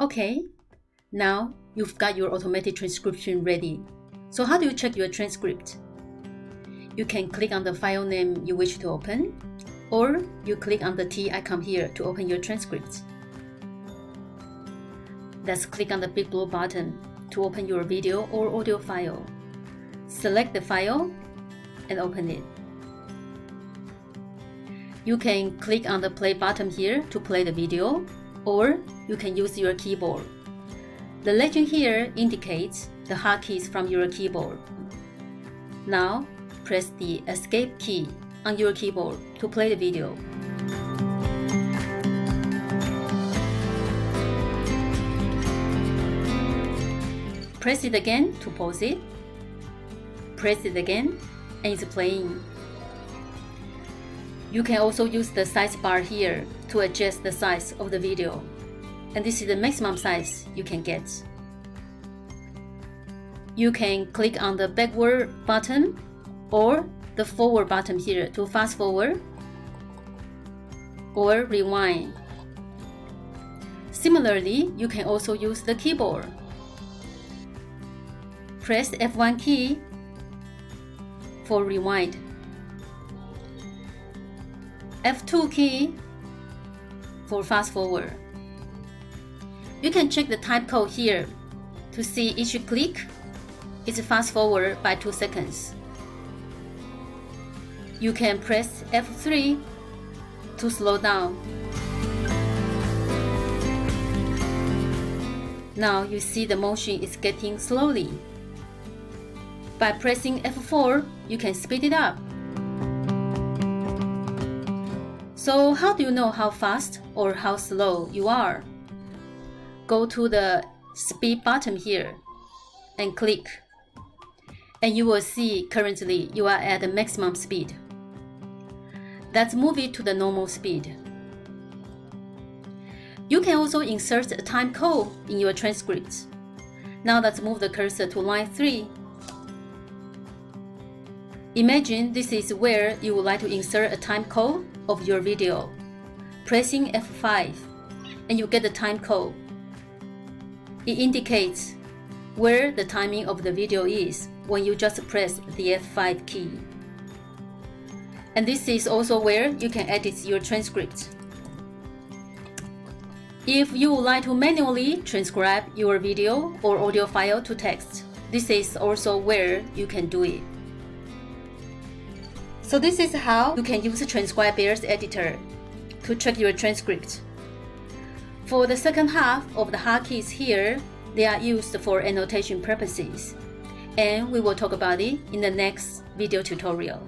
Okay, now you've got your automatic transcription ready. So how do you check your transcript? You can click on the file name you wish to open, or you click on the T icon here to open your transcript. Let's click on the big blue button to open your video or audio file. Select the file and open it. You can click on the play button here to play the video, or you can use your keyboard. The legend here indicates the hotkeys from your keyboard. Now, press the Escape key on your keyboard to play the video. Press it again to pause it. Press it again and it's playing. You can also use the size bar here to adjust the size of the video. And this is the maximum size you can get. You can click on the backward button or the forward button here to fast forward or rewind. Similarly, you can also use the keyboard. Press F1 key for rewind. F2 key for fast forward. You can check the time code here to see each click is fast forward by 2 seconds. You can press F3 to slow down. Now you see the motion is getting slowly. By pressing F4, you can speed it up. So how do you know how fast or how slow you are? Go to the speed button here and click. And you will see currently you are at the maximum speed. Let's move it to the normal speed. You can also insert a time code in your transcript. Now let's move the cursor to line 3. Imagine this is where you would like to insert a time code of your video. Pressing F5 and you get the time code. It indicates where the timing of the video is when you just press the F5 key. And this is also where you can edit your transcript. If you would like to manually transcribe your video or audio file to text, this is also where you can do it. So this is how you can use Transcribear's editor to check your transcript. For the second half of the hotkeys here, they are used for annotation purposes, and we will talk about it in the next video tutorial.